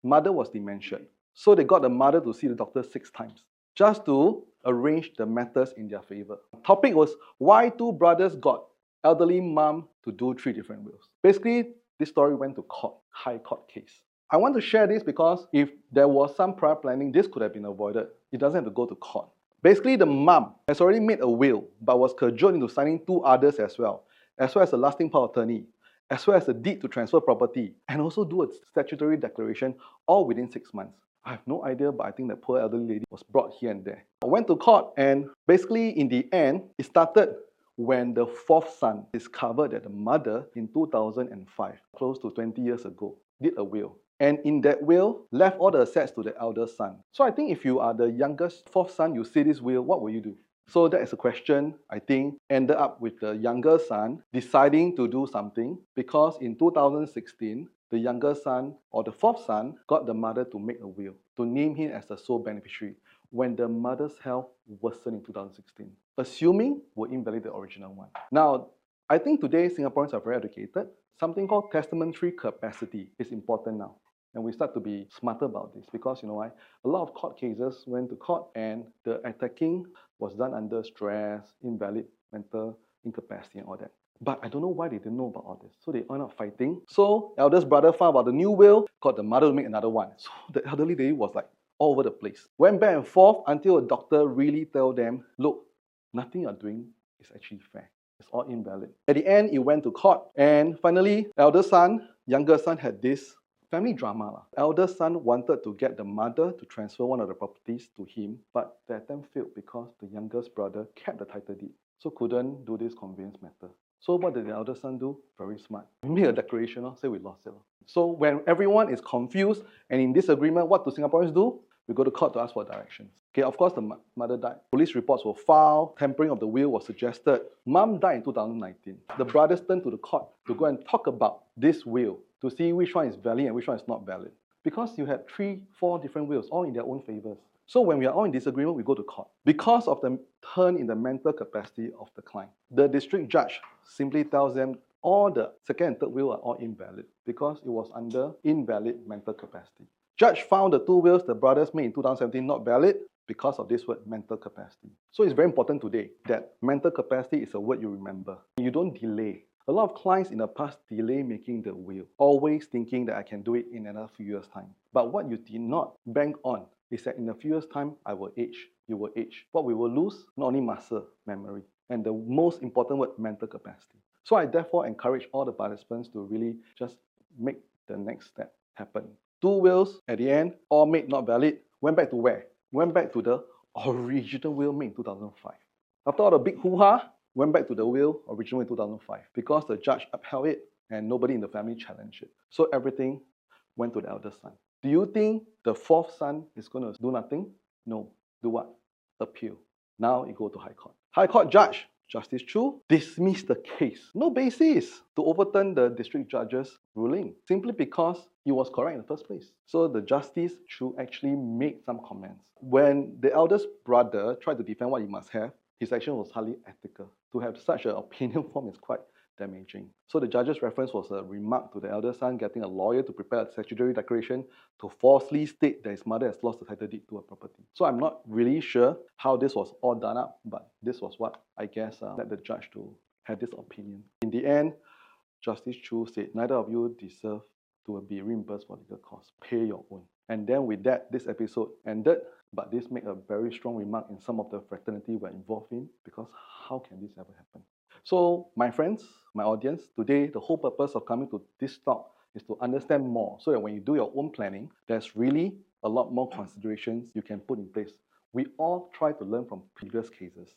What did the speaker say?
Mother was dementia. So they got the mother to see the doctor 6 times just to arrange the matters in their favor. The topic was why 2 brothers got elderly mom to do 3 different wills. Basically, this story went to court, high court case. I want to share this because if there was some prior planning, this could have been avoided. It doesn't have to go to court. Basically, the mom has already made a will but was cajoled into signing 2 others as well as a lasting power of attorney, as well as a deed to transfer property, and also do a statutory declaration all within 6 months. I have no idea, but I think that poor elderly lady was brought here and there. I went to court, and basically in the end, it started when the 4th son discovered that the mother in 2005, close to 20 years ago, did a will. And in that will, left all the assets to the eldest son. So I think if you are the youngest 4th son, you see this will, what will you do? So that is a question, I think, ended up with the younger son deciding to do something because in 2016, the younger son or the 4th son got the mother to make a will to name him as the sole beneficiary when the mother's health worsened in 2016, assuming will invalidate the original one. Now, I think today Singaporeans are very educated. Something called testamentary capacity is important now. And we start to be smarter about this because, you know why? A lot of court cases went to court and the attacking was done under stress, invalid mental incapacity and all that. But I don't know why they didn't know about all this. So they ended up fighting. So eldest brother found about the new will, got the mother to make another one. So the elderly lady was like all over the place. Went back and forth until a doctor really told them, look, nothing you're doing is actually fair. It's all invalid. At the end, it went to court. And finally, eldest son, younger son had this family drama. Eldest son wanted to get the mother to transfer one of the properties to him, but the attempt failed because the youngest brother kept the title deed. So couldn't do this conveyance matter. So what did the eldest son do? Very smart. We made a declaration, say we lost it. So when everyone is confused and in disagreement, what do Singaporeans do? We go to court to ask for directions. Okay, of course, the mother died. Police reports were filed. Tampering of the will was suggested. Mom died in 2019. The brothers turned to the court to go and talk about this will to see which one is valid and which one is not valid. Because you had 3, 4 different wills, all in their own favors. So when we are all in disagreement, we go to court. Because of the turn in the mental capacity of the client, the district judge simply tells them all the second and third will are all invalid because it was under invalid mental capacity. Judge found the 2 wills the brothers made in 2017 not valid because of this word mental capacity. So it's very important today that mental capacity is a word you remember. You don't delay. A lot of clients in the past delay making the will, always thinking that I can do it in another few years' time. But what you did not bank on is that in a few years' time, I will age, you will age. What we will lose, not only muscle, memory, and the most important word, mental capacity. So I therefore encourage all the participants to really just make the next step happen. 2 wills at the end, all made not valid, went back to where? Went back to the original will made in 2005. After all the big hoo-ha, went back to the will original in 2005 because the judge upheld it and nobody in the family challenged it. So everything went to the eldest son. Do you think the 4th son is going to do nothing? No. Do what? Appeal. Now it go to High Court. High Court judge, Justice Chu, dismissed the case. No basis to overturn the district judge's ruling, simply because he was correct in the first place. So the Justice Chu actually made some comments. When the eldest brother tried to defend what he must have, his action was hardly ethical. To have such an opinion form is quite damaging. So the judge's reference was a remark to the elder son getting a lawyer to prepare a statutory declaration to falsely state that his mother has lost the title deed to a property. So I'm not really sure how this was all done up, but this was what I guess led the judge to have this opinion. In the end, Justice Chu said, neither of you deserve to be reimbursed for legal costs. Pay your own. And then with that, this episode ended. But this made a very strong remark in some of the fraternity we're involved in, because how can this ever happen? So my friends, my audience, today the whole purpose of coming to this talk is to understand more so that when you do your own planning, there's really a lot more considerations you can put in place. We all try to learn from previous cases.